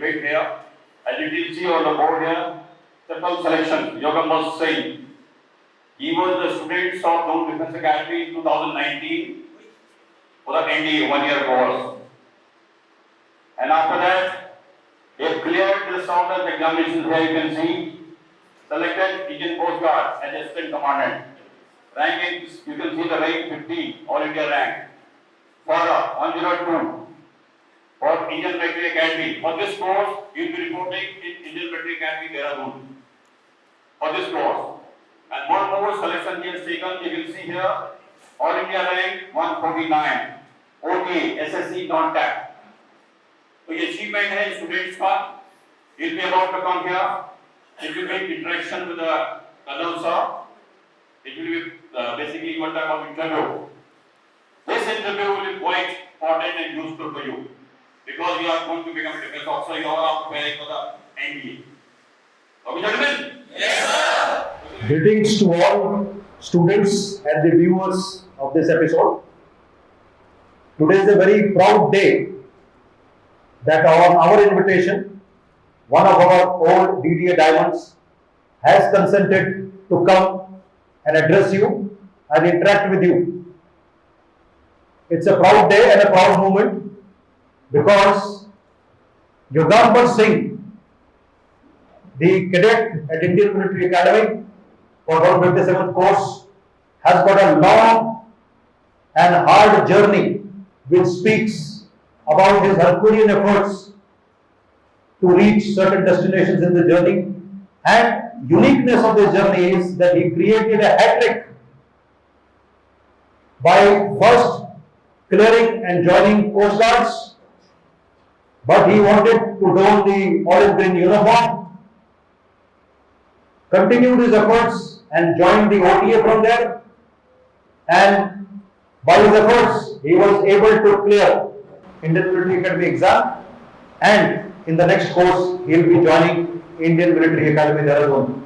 student here. As you can see on the board here, triple selection, Yogambar Singh. He was the student of Doon Defense Academy in 2019 for the NDA 1-year course. And after that, he cleared the sound of examinations here you can see. Selected Indian Coast Guard as Assistant Commandant. Rank is, you can see the rank 50, All India rank. For 102 for Indian Military Academy. For this course, you will be reporting in Indian Military Academy, Doon. For this course. And one more selection he has taken, you will see here, All India rank 149, OTA SSC non-TAP. So ये achievement है students का. He will be about to come here. It will make interaction with the Colonel sir. It will be basically one type of interview. This interview will be quite important and useful for you because you are going to become a defense officer. You are preparing for the NDA. Okay, gentlemen? Yes, sir. Greetings to all students and the viewers of this episode. Today is a very proud day that on our invitation, one of our old DDA diamonds has consented to come and address you and interact with you. It's a proud day and a proud moment because Yogambar Singh, the cadet at Indian Military Academy for 157 Course, has got a long and hard journey which speaks about his herculean efforts to reach certain destinations in the journey, and uniqueness of this journey is that he created a hat-trick by first clearing and joining Coast Guards, but he wanted to don the olive green uniform, continued his efforts and joined the OTA from there, and by his efforts he was able to clear Indian Military Academy exam, and in the next course he will be joining Indian Military Academy Doon.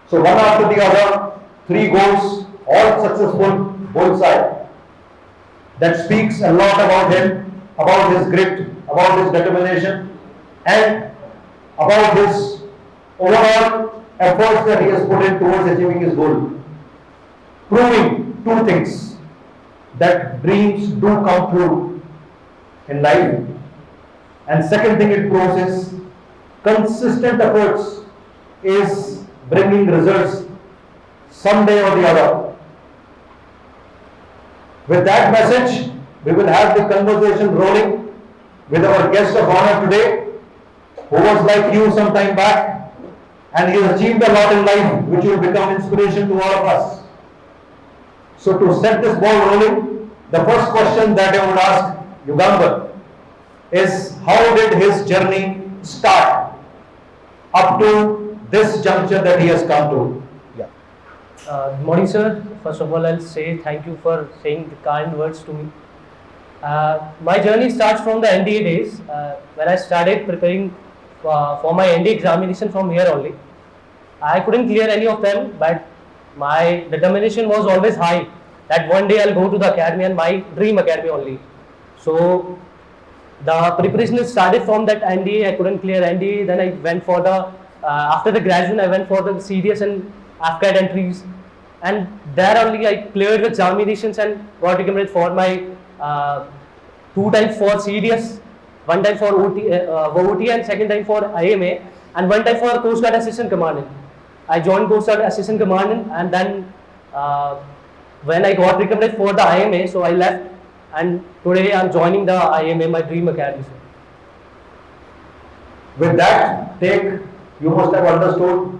So one after the other, 3 goals, all successful, both sides. That speaks a lot about him, about his grit, about his determination, and about his overall efforts that he has put in towards achieving his goal. Proving 2 things, that dreams do come true in life, and second thing it proves is consistent efforts is bringing results someday or the other. With that message, we will have the conversation rolling with our guest of honor today, who was like you some time back, and he has achieved a lot in life which will become inspiration to all of us. So to set this ball rolling, the first question that I would ask Yogambar is, how did his journey start up to this juncture that he has come to? Good morning, sir. First of all, I'll say thank you for saying the kind words to me. My journey starts from the NDA days when I started preparing for my NDA examination from here only. I couldn't clear any of them, but my determination was always high that one day I'll go to the academy, and my dream academy only. So the preparation started from that NDA. I couldn't clear NDA. Then I went for the after the graduation I went for the CDS and AFCAT entries, and there only I cleared the examinations and got recommended for my 2 times for CDS, 1 time for OT and 2nd time for IMA, and 1 time for Coast Guard Assistant Commandant. I joined Coast Guard Assistant Commandant, and then when I got recommended for the IMA, so I left, and today I am joining the IMA, my dream academy. With that take, you must have understood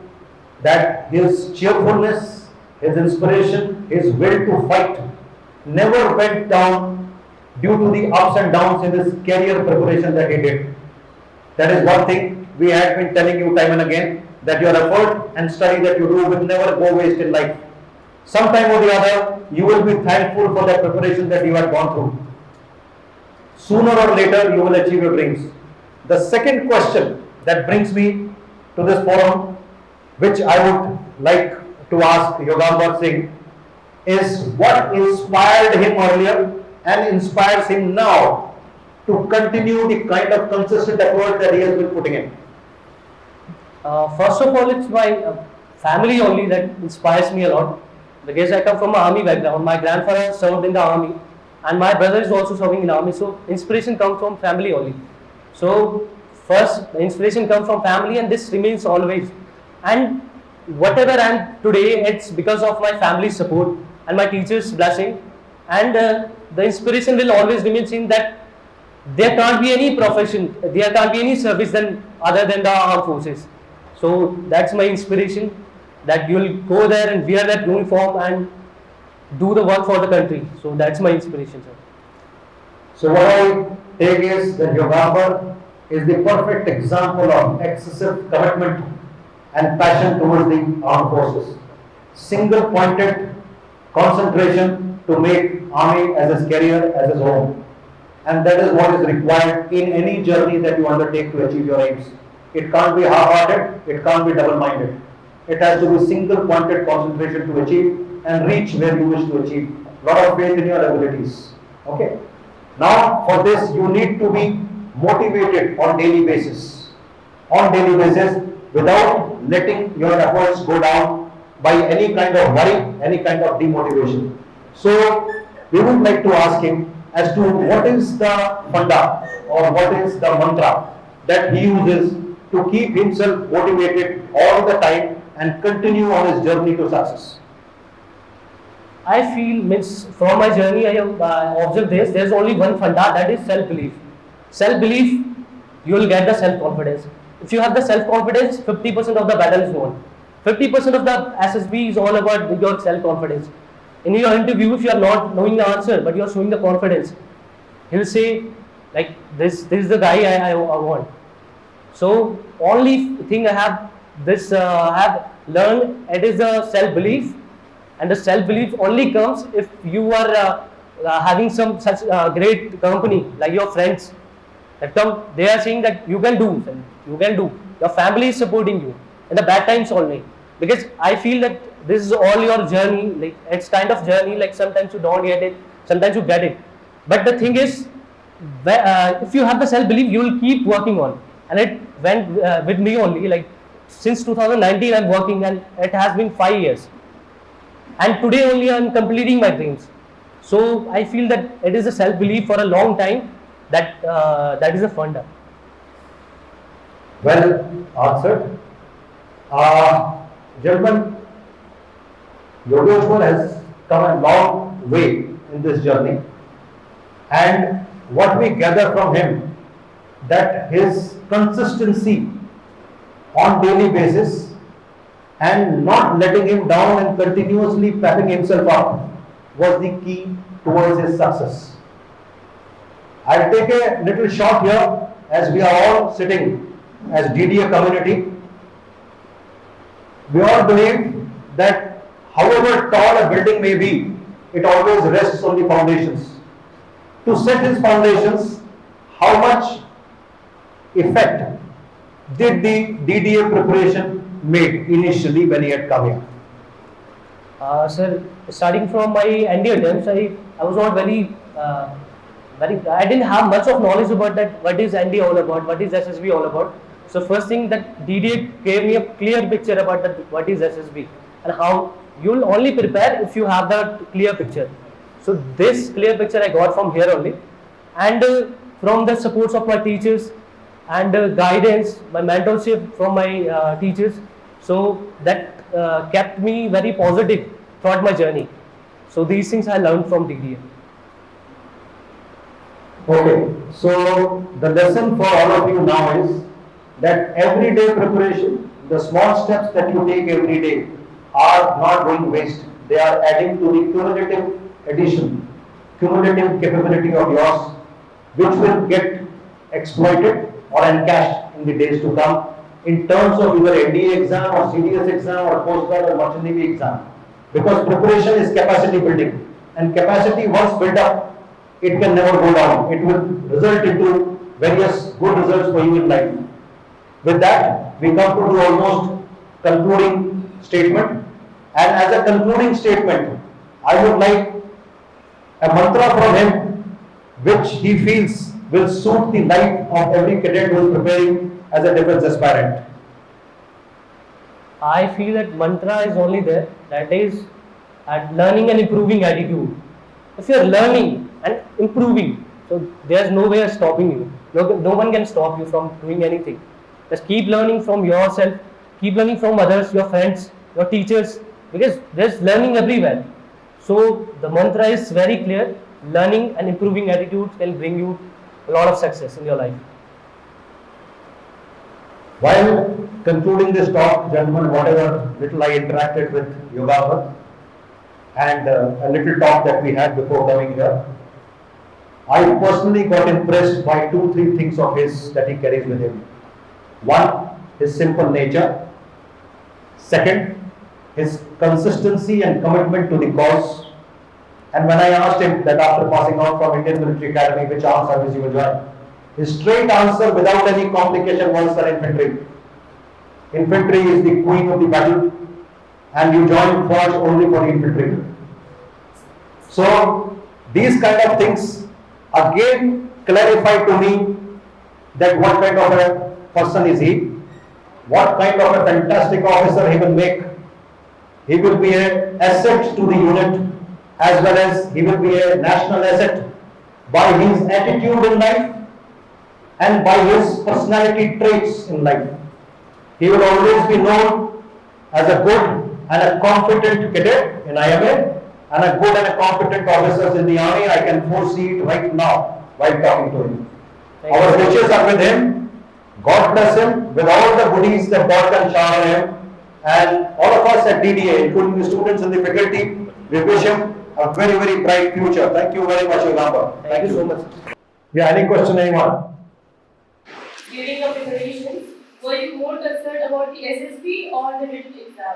that his cheerfulness, his inspiration, his will to fight never went down due to the ups and downs in his career preparation that he did. That is one thing we had been telling you time and again, that your effort and study that you do will never go waste in life. Sometime or the other, you will be thankful for that preparation that you had gone through. Sooner or later, you will achieve your dreams. The second question that brings me to this forum, which I would like to ask Yogambar Singh, is what inspired him earlier and inspires him now to continue the kind of consistent effort that he has been putting in? First of all, it's my family only that inspires me a lot, because I come from an army background. My grandfather served in the army and my brother is also serving in the army, so inspiration comes from family only. So first, the inspiration comes from family and this remains always. And whatever I am today, it's because of my family's support and my teachers' blessing. And the inspiration will always remain in that there can't be any profession, there can't be any service other than the armed forces. So that's my inspiration, that you will go there and wear that uniform and do the work for the country. So that's my inspiration, sir. So what I take is that Yogambar is the perfect example of excessive commitment and passion towards the armed forces. Single pointed concentration to make army as his career, as his home. And that is what is required in any journey that you undertake to achieve your aims. It can't be half-hearted, it can't be double-minded. It has to be single pointed concentration to achieve and reach where you wish to achieve. Lot of faith in your abilities. Okay. Now for this you need to be motivated on daily basis. On daily basis without letting your efforts go down by any kind of worry, any kind of demotivation. So we would like to ask him as to what is the funda or what is the mantra that he uses to keep himself motivated all the time and continue on his journey to success. I feel, from my journey, I have observed this. There is only one funda, that is self-belief. Self-belief, you will get the self-confidence. If you have the self-confidence, 50% of the battle is won. 50% of the SSB is all about your self-confidence. In your interview, if you are not knowing the answer, but you are showing the confidence, he will say, like, this is the guy I want. So, only thing I have learned, it is the self-belief. And the self-belief only comes if you are having some such great company, like your friends. That come, they are saying that you can do, you can do. Your family is supporting you in the bad times only. Because I feel that this is all your journey, like it's kind of journey, like sometimes you don't get it, sometimes you get it. But the thing is, if you have the self-belief, you will keep working on. And it went with me only, like since 2019 I am working and it has been 5 years. And today only I am completing my dreams. So I feel that it is a self-belief for a long time that is a funda. Well answered. Gentlemen, Yogambar has come a long way in this journey, and what we gather from him, that his consistency on daily basis and not letting him down and continuously pepping himself up was the key towards his success. I'll take a little shot here as we are all sitting as DDA community. We all believe that however tall a building may be, it always rests on the foundations. To set his foundations, how much effect did the DDA preparation made initially when he had come here? Sir, starting from my NDA attempts, I was not I didn't have much of knowledge about that, what is NDA all about, what is SSB all about. So first thing, that DDA gave me a clear picture about what is SSB and how you will only prepare if you have that clear picture. So this clear picture I got from here only, and from the supports of my teachers and guidance, my mentorship from my teachers. So that kept me very positive throughout my journey. So these things I learned from DDA. Okay, so the lesson for all of you now is that everyday preparation, the small steps that you take every day are not going waste. They are adding to the cumulative addition, cumulative capability of yours, which will get exploited or encashed in the days to come in terms of your NDA exam or CDS exam or Coast Guard or Merchant Navy exam. Because preparation is capacity building, and capacity once built up, it can never go down. It will result into various good results for you in life. With that, we come to the almost concluding statement. And as a concluding statement, I would like a mantra from him which he feels will suit the life of every cadet who is preparing as a defense aspirant? I feel that mantra is only there, that is at learning and improving attitude. If you are learning and improving, so there's no way of stopping you. No one can stop you from doing anything. Just keep learning from yourself, keep learning from others, your friends, your teachers, because there's learning everywhere. So the mantra is very clear, learning and improving attitudes can bring you a lot of success in your life. While concluding this talk, gentlemen, whatever little I interacted with Yogambar and a little talk that we had before coming here, I personally got impressed by 2-3 things of his that he carries with him. One, his simple nature. Second, his consistency and commitment to the cause. And when I asked him that after passing out from Indian Military Academy, which armed service you will join, his straight answer without any complication was, sir, infantry. Infantry is the queen of the battle and you join forge only for the infantry. So these kind of things again clarify to me that what kind of a person is he, what kind of a fantastic officer he will make. He will be an asset to the unit as well as he will be a national asset by his attitude in life and by his personality traits in life. He will always be known as a good and a competent cadet in IMA and a good and a competent officers in the army. I can foresee it right now while talking to him. Our wishes are with him. God bless him with all the goodies that God can shower him. And all of us at DDA, including the students and the faculty, we wish him a very, very bright future. Thank you very much, Yogambar. Thank you so much. Yeah, any question, anyone? During your preparations, were you more concerned about the SSB or the written exam?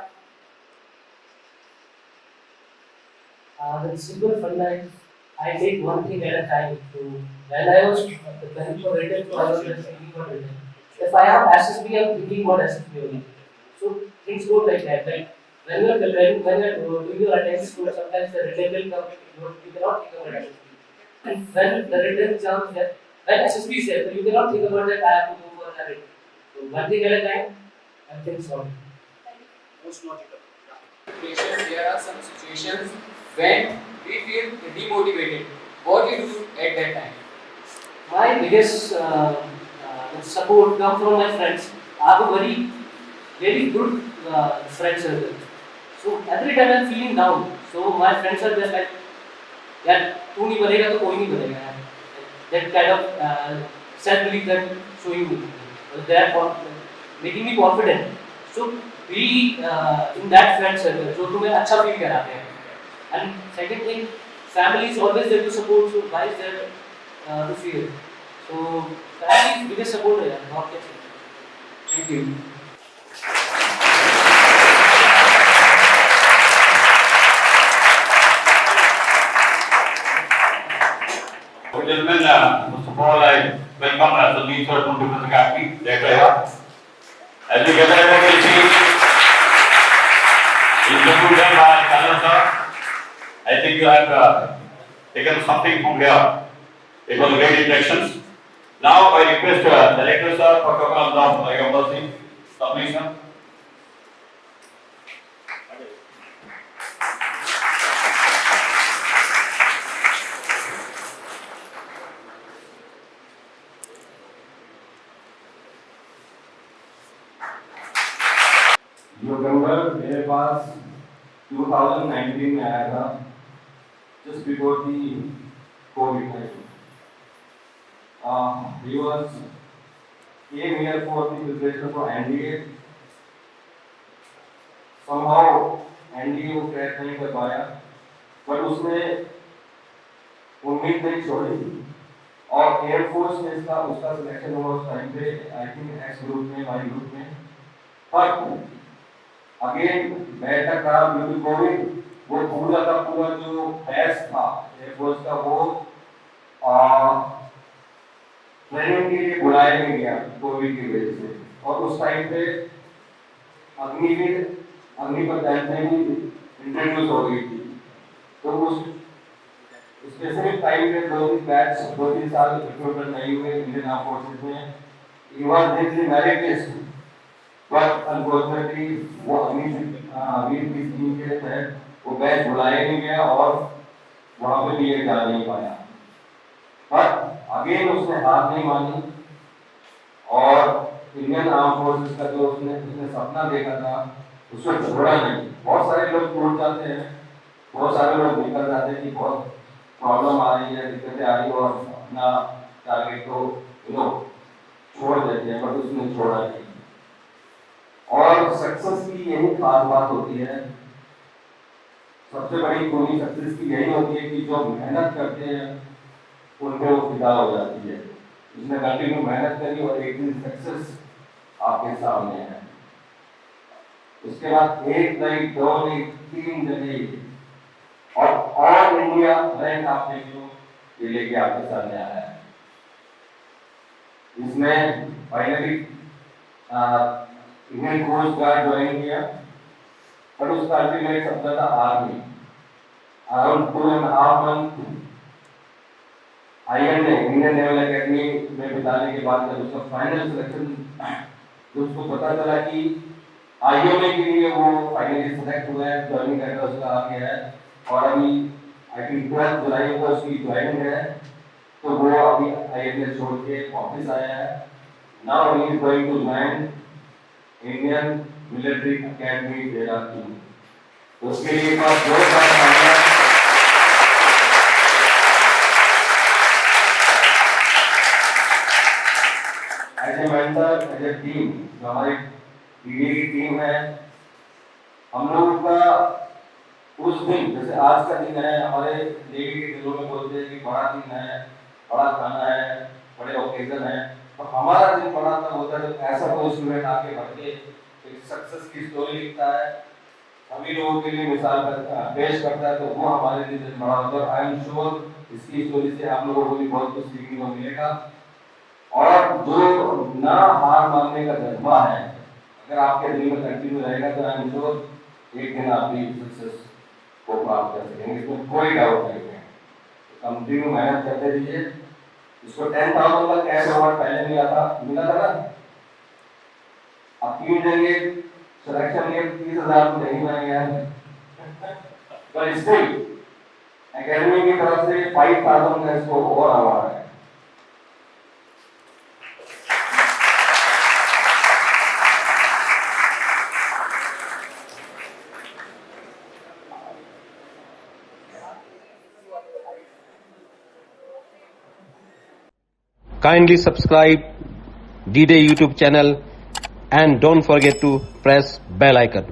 The simple funda is I take one thing at a time. So when I was preparing for written, so I was just thinking about written. If I have SSB, I'm thinking about SSB only. So things go like that. Like when you are preparing, when you are doing your attendance, sometimes the written will come. You cannot think about SSB. And when the written exam is there, when SSB is there, so you cannot think about that. I have to go for the written. So one thing at a time, and things solve. Most logical. There are some situations when we feel demotivated. What do you do at that time? My biggest support comes from my friends. I have a very good friend circle. So every time I'm feeling down, so my friends are just like, यार तू नहीं बनेगा तो कोई नहीं बनेगा यार. That kind of self-belief that showing me, that making me confident. So be in that friend circle जो तुम्हें अच्छा feel कराते हैं. And second thing, family is always there to support. So why is there to fear? So family is biggest support है यार, not just. Thank you. Gentlemen, first of all, I welcome Sandeep Sir to Defense Academy. As you get able to see, introduced by Colonel Sir, I think you have taken something from here. It was great introductions. Now I request Director Sir for Yogambar Singh, submission. Yogambar मेरे पास 2019 में आया था, just before the COVID-19. He came here for the preparation for NDA. Somehow NDA वो crack नहीं कर पाया, पर उसने उम्मीद नहीं छोड़ी और एयरफोर्स में उसका सिलेक्शन हुआ उस टाइम पे, आई थिंक एक्स ग्रुप में, वाई ग्रुप में. पर अगेन बैठक का ड्यू टू कोविड वो पूरा का पूरा जो बैच था एयरफोर्स का वो ट्रेनिंग के लिए बुलाया नहीं गया कोविड की वजह से. और उस टाइम पे अग्निपथ में भी इंट्रोड्यूस हो गई थी. तो उस स्पेसिफिक टाइम पे 2-3 साल रिक्रूटमेंट नहीं हुए इंडियन आर्म फोर्सेज में, he was deeply merit list, but unfortunately वो अमीर की स्कीम के तहत वो बैच बुलाया नहीं गया और वहाँ पे भी ये जा नहीं पाया। पर अगेन उसने हार नहीं मानी और इंडियन आर्म फोर्सेस का जो उसने सपना देखा था उसको छोड़ा नहीं। बहुत सारे लोग टूट जाते हैं, बहुत सारे लोग निकल जाते हैं कि बहुत प्रॉब्लम आ रही है, दिक्कतें आ रही है और अपना टारगेट को छोड़ देते हैं, बट उसने छोड़ा नहीं। और सक्सेस की यही खास बात होती है, सबसे बड़ी खूनी सक्सेस की यही होती है कि जो मेहनत करते हैं उन पे वो फिदा हो जाती है। उसने कंटिन्यू मेहनत करी और एक दिन सक्सेस आपके सामने है। उसके बाद 1 नहीं 2 नहीं 3 जगह और ऑल इंडिया रैंक आपने जो ये लेके आपके सामने आया है। इसमें finally Indian coast guard join किया, पर उसका अल्टीमेट सपना था army. Around 2.5 month IMA Indian naval academy में बिताने के बाद जब उसका फाइनल सिलेक्शन, तो उसको पता चला कि आईएमए के लिए वो फाइनली सिलेक्ट हुआ है, ज्वाइनिंग लेटर उसका आ गया है और अभी आई थिंक 12 जुलाई को उसकी ज्वाइनिंग है। तो वो अभी आईएमए छोड़ के वापस आया है। Now he is going to join Indian military academy Dehradun. तो उसके लिए एक बार जोरदार तालियां। As a mentor, as a team, जो हमारी डीडीए की टीम है, हम लोगों का उस दिन, जैसे आज का दिन है, हमारे नेवी के दिलों में बोलते हैं कि बड़ा दिन है, बड़ा खाना है, बड़े ओकेजन है, तो हमारा दिन बड़ा तब होता है जब ऐसा कोई स्टूडेंट आके बढ़ के एक सक्सेस की स्टोरी लिखता है, सभी लोगों के लिए मिसाल पेश करता है, तो वो हमारे लिए दिन बड़ा होता है। आई एम श्योर इसकी स्टोरी से आप लोगों को भी बहुत कुछ सीखने को मिलेगा। और जो ना हार मानने का जज्बा है, अगर आपके दिल में कंटिन्यू रहेगा तो आई एम श्योर एक दिन आप भी सक्सेस को प्राप्त कर सकेंगे, इसमें कोई डाउट नहीं है। कंटिन्यू मेहनत करते रहिए। इसको 10,000 का कैश अवार्ड पहले मिला था ना, अब 3 जगह सिलेक्शन के 30,000 तो नहीं मांगे हैं, पर स्टिल एकेडमी की तरफ से 5,000 का इसको और अवार्ड है। Kindly subscribe DDA YouTube channel and don't forget to press bell icon.